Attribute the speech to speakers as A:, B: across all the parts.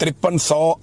A: 5300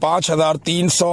A: 5300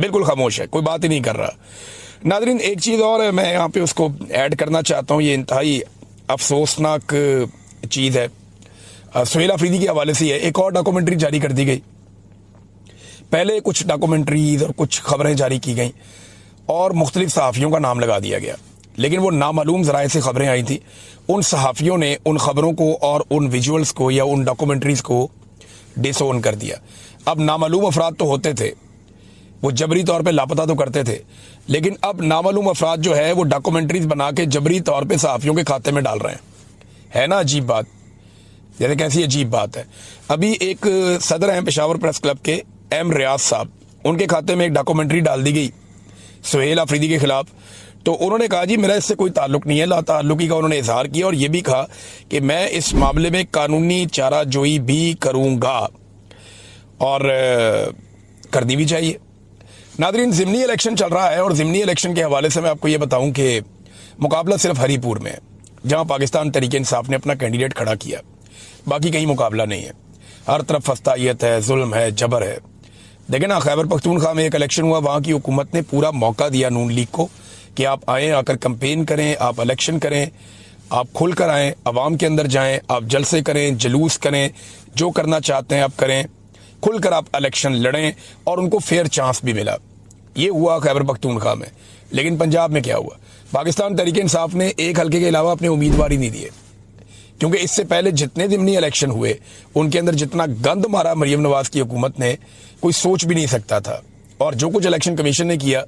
A: بالکل خاموش ہے, کوئی بات ہی نہیں کر رہا. ناظرین ایک چیز اور ہے, میں یہاں پہ اس کو ایڈ کرنا چاہتا ہوں, یہ انتہائی افسوسناک چیز ہے. سہیل آفریدی کے حوالے سے ایک اور ڈاکومنٹری جاری کر دی گئی. پہلے کچھ ڈاکومنٹریز اور کچھ خبریں جاری کی گئیں اور مختلف صحافیوں کا نام لگا دیا گیا, لیکن وہ نامعلوم ذرائع سے خبریں آئی تھیں. ان صحافیوں نے ان خبروں کو اور ان ویژولز کو یا ان ڈاکومنٹریز کو ڈس اون کر دیا. اب نامعلوم افراد تو ہوتے تھے, وہ جبری طور پہ لاپتہ تو کرتے تھے, لیکن اب نامعلوم افراد جو ہے وہ ڈاکومنٹریز بنا کے جبری طور پہ صحافیوں کے کھاتے میں ڈال رہے ہیں. ہے نا عجیب بات؟ جیسے کیسی عجیب بات ہے. ابھی ایک صدر ہیں پشاور پریس کلب کے ایم ریاض صاحب, ان کے کھاتے میں ایک ڈاکومنٹری ڈال دی گئی سہیل آفریدی کے خلاف. تو انہوں نے کہا جی میرا اس سے کوئی تعلق نہیں ہے, لا تعلقی کا انہوں نے اظہار کیا, اور یہ بھی کہا کہ میں اس معاملے میں قانونی چارہ جوئی بھی کروں گا, اور کرنی بھی چاہیے. ناظرین ضمنی الیکشن چل رہا ہے, اور ضمنی الیکشن کے حوالے سے میں آپ کو یہ بتاؤں کہ مقابلہ صرف ہری پور میں ہے, جہاں پاکستان تحریک انصاف نے اپنا کینڈیڈیٹ کھڑا کیا, باقی کہیں مقابلہ نہیں ہے. ہر طرف فسطائیت ہے, ظلم ہے, جبر ہے. دیکھیں نا خیبر پختونخوا میں ایک الیکشن ہوا, وہاں کی حکومت نے پورا موقع دیا نون لیگ کو کہ آپ آئیں, آ کر کمپین کریں, آپ الیکشن کریں, آپ کھل کر آئیں, عوام کے اندر جائیں, آپ جلسے کریں, جلوس کریں, جو کرنا چاہتے ہیں آپ کریں, کھل کر آپ الیکشن لڑیں, اور ان کو فیئر چانس بھی ملا. یہ ہوا خیبر پختونخوا میں. لیکن پنجاب میں کیا ہوا؟ پاکستان تحریک انصاف نے ایک حلقے کے علاوہ اپنے امیدوار ہی نہیں دیے, کیونکہ اس سے پہلے جتنے ضمنی الیکشن ہوئے ان کے اندر جتنا گند مارا مریم نواز کی حکومت نے کوئی سوچ بھی نہیں سکتا تھا. اور جو کچھ الیکشن کمیشن نے کیا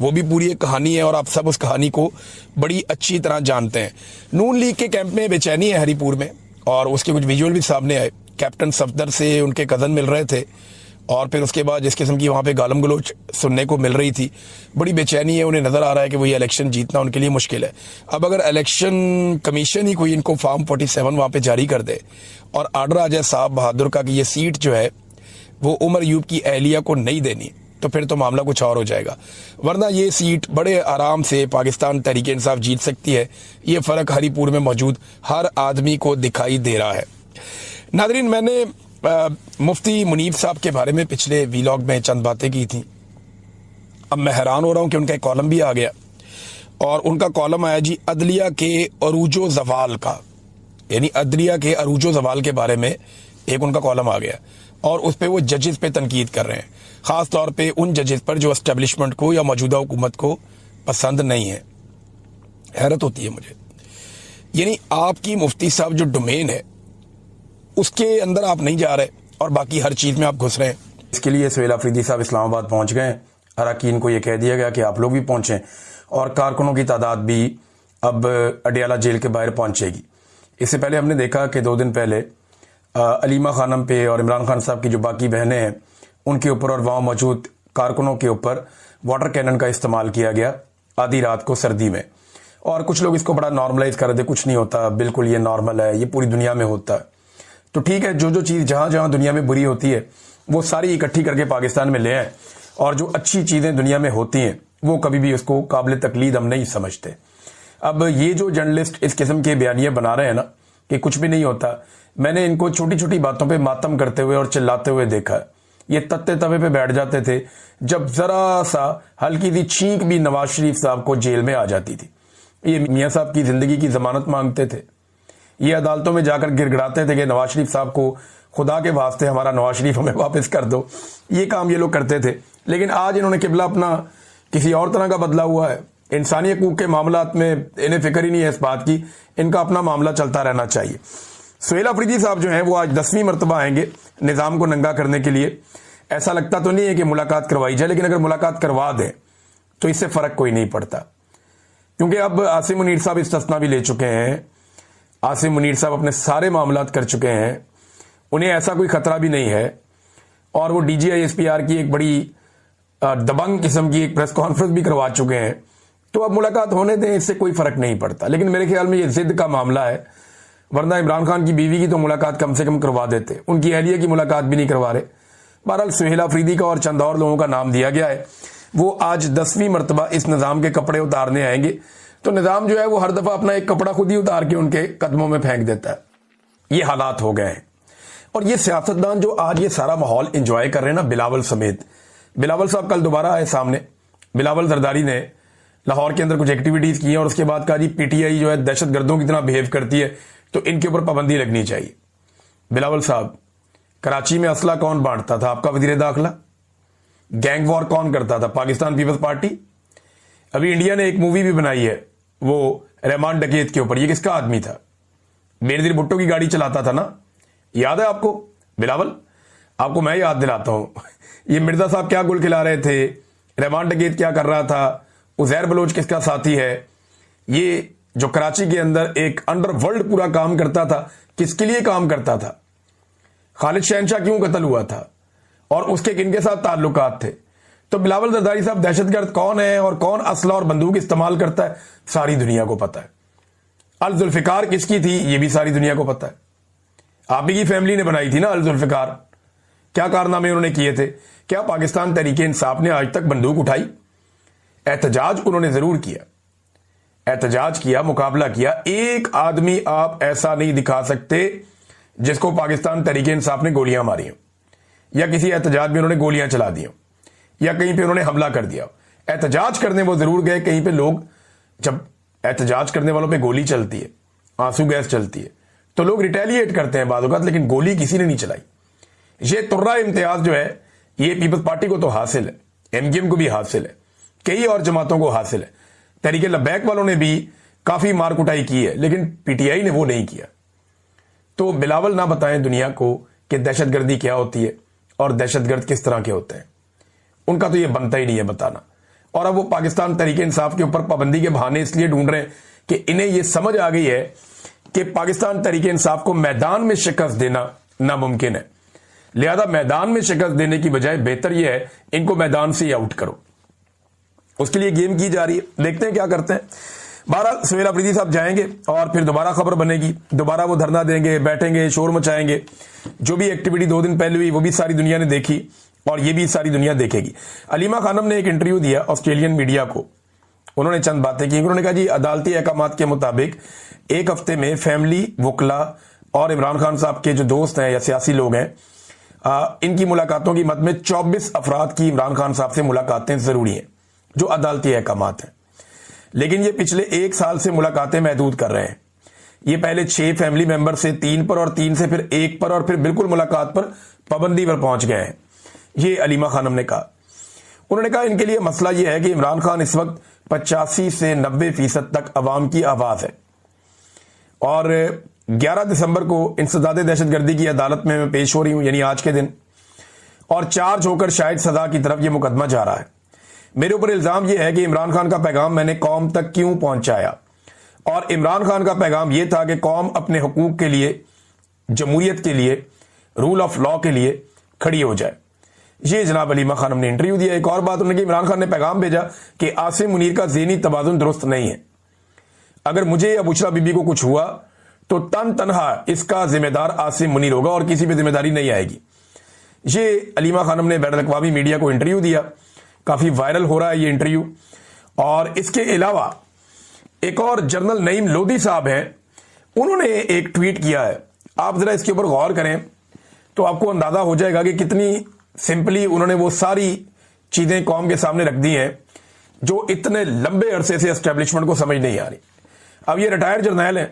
A: وہ بھی پوری ایک کہانی ہے, اور آپ سب اس کہانی کو بڑی اچھی طرح جانتے ہیں. نون لیگ کے کیمپ میں بے چینی ہے ہری پور میں, اور اس کے کچھ ویژول بھی سامنے آئے. کیپٹن صفدر سے ان کے کزن مل رہے تھے, اور پھر اس کے بعد جس قسم کی وہاں پہ گالم گلوچ سننے کو مل رہی تھی, بڑی بے چینی ہے. انہیں نظر آ رہا ہے کہ وہ یہ الیکشن جیتنا ان کے لیے مشکل ہے. اب اگر الیکشن کمیشن ہی کوئی ان کو فارم 47 وہاں پہ جاری کر دے اور آرڈر آ جائے صاحب بہادر کا کہ یہ سیٹ جو ہے وہ عمر ایوب کی اہلیہ کو نہیں دینی, تو پھر تو معاملہ کچھ اور ہو جائے گا. ورنہ یہ سیٹ بڑے آرام سے پاکستان تحریک انصاف جیت سکتی ہے. یہ فرق ہری پور میں موجود ہر آدمی کو دکھائی دے رہا ہے. ناظرین میں نے مفتی منیب صاحب کے بارے میں پچھلے ویلاگ میں چند باتیں کی تھیں. اب میں حیران ہو رہا ہوں کہ ان کا ایک کالم بھی آ گیا, اور ان کا کالم آیا جی عدلیہ کے عروج و زوال کا, یعنی عدلیہ کے عروج و زوال کے بارے میں ایک ان کا کالم آ گیا, اور اس پہ وہ ججز پہ تنقید کر رہے ہیں, خاص طور پہ ان ججز پر جو اسٹیبلشمنٹ کو یا موجودہ حکومت کو پسند نہیں ہے. حیرت ہوتی ہے مجھے, یعنی آپ کی مفتی صاحب جو ڈومین ہے اس کے اندر آپ نہیں جا رہے, اور باقی ہر چیز میں آپ گھس رہے ہیں. اس کے لیے سہیل آفریدی صاحب اسلام آباد پہنچ گئے. اراکین کو یہ کہہ دیا گیا کہ آپ لوگ بھی پہنچیں, اور کارکنوں کی تعداد بھی اب اڈیالہ جیل کے باہر پہنچے گی. اس سے پہلے ہم نے دیکھا کہ 2 دن پہلے علیمہ خانم پہ اور عمران خان صاحب کی جو باقی بہنیں ہیں ان کے اوپر اور وہاں موجود کارکنوں کے اوپر واٹر کینن کا استعمال کیا گیا آدھی رات کو سردی میں, اور کچھ لوگ اس کو بڑا نارملائز کر دے, کچھ نہیں ہوتا, بالکل یہ نارمل ہے, یہ پوری دنیا میں ہوتا ہے. تو ٹھیک ہے, جو چیز جہاں جہاں دنیا میں بری ہوتی ہے وہ ساری اکٹھی کر کے پاکستان میں لے آئیں, اور جو اچھی چیزیں دنیا میں ہوتی ہیں وہ کبھی بھی اس کو قابل تقلید ہم نہیں سمجھتے. اب یہ جو جرنلسٹ اس قسم کے بیانیے بنا رہے ہیں نا کہ کچھ بھی نہیں ہوتا, میں نے ان کو چھوٹی چھوٹی باتوں پہ ماتم کرتے ہوئے اور چلاتے ہوئے دیکھا. یہ تتے توے پہ بیٹھ جاتے تھے جب ذرا سا ہلکی سی چھینک بھی نواز شریف صاحب کو جیل میں آ جاتی تھی. یہ میاں صاحب کی زندگی کی ضمانت مانگتے تھے, یہ عدالتوں میں جا کر گر گڑاتے تھے کہ نواز شریف صاحب کو خدا کے واسطے ہمارا نواز شریف ہمیں واپس کر دو. یہ کام یہ لوگ کرتے تھے. لیکن آج انہوں نے قبلہ اپنا کسی اور طرح کا بدلا ہوا ہے. انسانی حقوق کے معاملات میں انہیں فکر ہی نہیں ہے اس بات کی, ان کا اپنا معاملہ چلتا رہنا چاہیے. سہیل آفریدی صاحب جو ہیں وہ آج 10ویں مرتبہ آئیں گے نظام کو ننگا کرنے کے لیے. ایسا لگتا تو نہیں ہے کہ ملاقات کروائی جائے, لیکن اگر ملاقات کروا دیں تو اس سے فرق کوئی نہیں پڑتا, کیونکہ اب عاصم منیر صاحب استثنا بھی لے چکے ہیں. عاصم منیر صاحب اپنے سارے معاملات کر چکے ہیں, انہیں ایسا کوئی خطرہ بھی نہیں ہے, اور وہ D G I S P R کی ایک بڑی دبنگ قسم کی ایک پریس کانفرنس بھی کروا چکے ہیں. تو اب ملاقات ہونے دیں, اس سے کوئی فرق نہیں پڑتا. لیکن میرے خیال میں یہ ضد کا معاملہ ہے, ورنہ عمران خان کی بیوی کی تو ملاقات کم سے کم کروا دیتے, ان کی اہلیہ کی ملاقات بھی نہیں کروا رہے. بہرحال سہیل آفریدی کا اور چند اور لوگوں کا نام دیا گیا ہے, وہ آج 10ویں مرتبہ اس نظام کے کپڑے اتارنے آئیں گے. تو نظام جو ہے وہ ہر دفعہ اپنا ایک کپڑا خود ہی اتار کے ان کے قدموں میں پھینک دیتا ہے. یہ حالات ہو گئے ہیں. اور یہ سیاستدان جو آج یہ سارا ماحول انجوائے کر رہے ہیں نا, بلاول سمیت, بلاول صاحب کل دوبارہ آئے سامنے. بلاول زرداری نے لاہور کے اندر کچھ ایکٹیویٹیز کی ہیں اور اس کے بعد کہا جی پی ٹی آئی جو ہے دہشت گردوں کی طرح بہیو کرتی ہے تو ان کے اوپر پابندی لگنی چاہیے. بلاول صاحب، کراچی میں اسلحہ کون بانٹتا تھا؟ آپ کا وزیر داخلہ. گینگ وار کون کرتا تھا؟ Pakistan Peoples Party. ابھی انڈیا نے ایک مووی بھی بنائی ہے وہ رحمان ڈکیت کے اوپر. یہ کس کا آدمی تھا؟ بینظیر بھٹو کی گاڑی چلاتا تھا نا، یاد ہے آپ کو؟ بلاول، آپ کو میں یاد دلاتا ہوں یہ مرزا صاحب کیا گل کھلا رہے تھے، رحمان ڈکیت کیا کر رہا تھا، عزیر بلوچ کس کا ساتھی ہے. یہ جو کراچی کے اندر ایک انڈر ورلڈ پورا کام کرتا تھا، کس کے لیے کام کرتا تھا؟ خالد شہنشاہ کیوں قتل ہوا تھا اور اس کے کن کے ساتھ تعلقات تھے؟ تو بلاول زرداری صاحب دہشت گرد کون ہے اور کون اسلحہ اور بندوق استعمال کرتا ہے ساری دنیا کو پتا ہے. الذوالفقار کس کی تھی یہ بھی ساری دنیا کو پتا ہے. آپ ہی کی فیملی نے بنائی تھی نا الذوالفقار. کیا کارنامے انہوں نے کیے تھے؟ کیا پاکستان تحریک انصاف نے آج تک بندوق اٹھائی؟ احتجاج انہوں نے ضرور کیا، احتجاج کیا، مقابلہ کیا. ایک آدمی آپ ایسا نہیں دکھا سکتے جس کو پاکستان تحریک انصاف نے گولیاں ماری ہوں یا کسی احتجاج میں انہوں نے گولیاں چلا دی ہوں یا کہیں پہ انہوں نے حملہ کر دیا. احتجاج کرنے وہ ضرور گئے کہیں پہ. لوگ جب احتجاج کرنے والوں پہ گولی چلتی ہے، آنسو گیس چلتی ہے تو لوگ ریٹیلیٹ کرتے ہیں بعض اوقات، لیکن گولی کسی نے نہیں چلائی. یہ ترہ امتیاز جو ہے یہ پیپلز پارٹی کو تو حاصل ہے، ایم کیو ایم کو بھی حاصل ہے، کئی اور جماعتوں کو حاصل ہے. تحریک لبیک والوں نے بھی کافی مار کٹائی کی ہے لیکن پی ٹی آئی نے وہ نہیں کیا. تو بلاول نہ بتائیں دنیا کو کہ دہشت گردی کیا ہوتی ہے اور دہشت گرد کس طرح کے ہوتے ہیں. ان کا تو یہ بنتا ہی نہیں ہے بتانا. اور اب وہ پاکستان تحریک انصاف کے اوپر پابندی کے بہانے اس لیے ڈھونڈ رہے ہیں کہ انہیں یہ سمجھ آ گئی ہے کہ پاکستان تحریک انصاف کو میدان میں شکست دینا ناممکن ہے، لہذا میدان میں شکست دینے کی بجائے بہتر یہ ہے ان کو میدان سے ہی آؤٹ کرو. اس کے لیے گیم کی جا رہی ہے، دیکھتے ہیں کیا کرتے ہیں. بہرحال سہیل آفریدی صاحب جائیں گے اور پھر دوبارہ خبر بنے گی، دوبارہ وہ دھرنا دیں گے، بیٹھیں گے، شور مچائیں گے. جو بھی ایکٹیویٹی 2 دن پہلے ہوئی وہ بھی ساری دنیا نے دیکھی اور یہ بھی ساری دنیا دیکھے گی. علیمہ خانم نے ایک انٹرویو دیا آسٹریلین میڈیا کو. انہوں نے چند باتیں کی. انہوں نے کہا جی عدالتی احکامات کے مطابق ایک ہفتے میں فیملی، وکلا اور عمران خان صاحب کے جو دوست ہیں یا سیاسی لوگ ہیں ان کی ملاقاتوں کی مد میں 24 افراد کی عمران خان صاحب سے ملاقاتیں ضروری ہیں جو عدالتی احکامات ہیں. لیکن یہ پچھلے 1 سال سے ملاقاتیں محدود کر رہے ہیں. یہ پہلے 6 فیملی ممبر سے 3 پر اور 3 سے پھر 1 پر اور پھر بالکل ملاقات پر پابندی پر پہنچ گئے ہیں. یہ علیمہ خانم نے کہا. انہوں نے کہا ان کے لیے مسئلہ یہ ہے کہ عمران خان اس وقت 85 سے 90% تک عوام کی آواز ہے اور 11 دسمبر کو انسداد دہشت گردی کی عدالت میں پیش ہو رہی ہوں یعنی آج کے دن، اور چارج ہو کر شاید سزا کی طرف یہ مقدمہ جا رہا ہے. میرے اوپر الزام یہ ہے کہ عمران خان کا پیغام میں نے قوم تک کیوں پہنچایا، اور عمران خان کا پیغام یہ تھا کہ قوم اپنے حقوق کے لیے، جمہوریت کے لیے، رول آف لا کے لیے کھڑی ہو جائے. یہ جناب علیمہ خانم نے انٹرویو دیا. ایک اور بات انہوں نے کہ عمران خان نے پیغام بھیجا کہ عاصم منیر کا ذہنی توازن درست نہیں ہے. اگر مجھے یا بشرا بی بی کو کچھ ہوا تو تنہا اس کا ذمہ دار عاصم منیر ہوگا اور کسی پہ ذمہ داری نہیں آئے گی. یہ علیمہ خانم نے بین الاقوامی میڈیا کو انٹرویو دیا. کافی وائرل ہو رہا ہے یہ انٹرویو. اور اس کے علاوہ ایک اور جنرل نعیم لودھی صاحب ہیں، انہوں نے ایک ٹویٹ کیا ہے. آپ ذرا اس کے اوپر غور کریں تو آپ کو اندازہ ہو جائے گا کہ کتنی سمپلی انہوں نے وہ ساری چیزیں قوم کے سامنے رکھ دی ہیں جو اتنے لمبے عرصے سے اسٹیبلشمنٹ کو سمجھ نہیں آ رہی. اب یہ ریٹائرڈ جرنیل ہیں.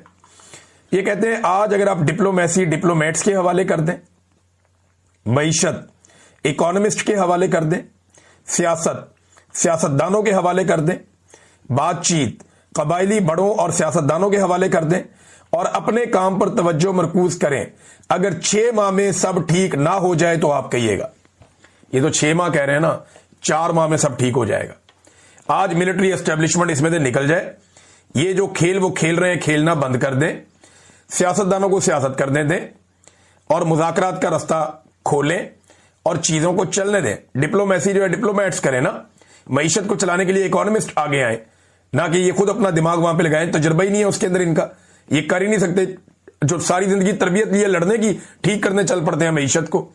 A: یہ کہتے ہیں آج اگر آپ ڈپلومیسی ڈپلومیٹس کے حوالے کر دیں، معیشت اکانومسٹ کے حوالے کر دیں، سیاست سیاستدانوں کے حوالے کر دیں، بات چیت قبائلی بڑوں اور سیاستدانوں کے حوالے کر دیں اور اپنے کام پر توجہ مرکوز کریں. اگر 6 ماہ میں سب ٹھیک نہ ہو جائے تو آپ کہیے گا. یہ تو 6 ماہ کہہ رہے ہیں نا، 4 ماہ میں سب ٹھیک ہو جائے گا. آج ملٹری اسٹیبلشمنٹ اس میں سے نکل جائے، یہ جو کھیل وہ کھیل رہے ہیں کھیلنا بند کر دیں، سیاستدانوں کو سیاست کرنے دیں اور مذاکرات کا رستہ کھولیں اور چیزوں کو چلنے دیں. ڈپلومیسی جو ہے ڈپلومیٹس کریں نا، معیشت کو چلانے کے لیے اکانومسٹ آگے آئیں، نہ کہ یہ خود اپنا دماغ وہاں پہ لگائیں. تجربہ ہی نہیں ہے اس کے اندر ان کا، یہ کر ہی نہیں سکتے. جو ساری زندگی تربیت لی ہے لڑنے کی، ٹھیک کرنے چل پڑتے ہیں معیشت کو.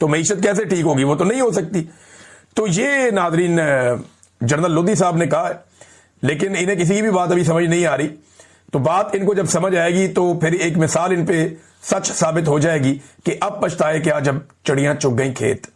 A: تو معیشت کیسے ٹھیک ہوگی؟ وہ تو نہیں ہو سکتی. تو یہ ناظرین جنرل لودھی صاحب نے کہا ہے، لیکن انہیں کسی کی بھی بات ابھی سمجھ نہیں آ رہی. تو بات ان کو جب سمجھ آئے گی تو پھر ایک مثال ان پہ سچ ثابت ہو جائے گی کہ اب پچھتائے کیا جب چڑیاں چگ گئیں کھیت.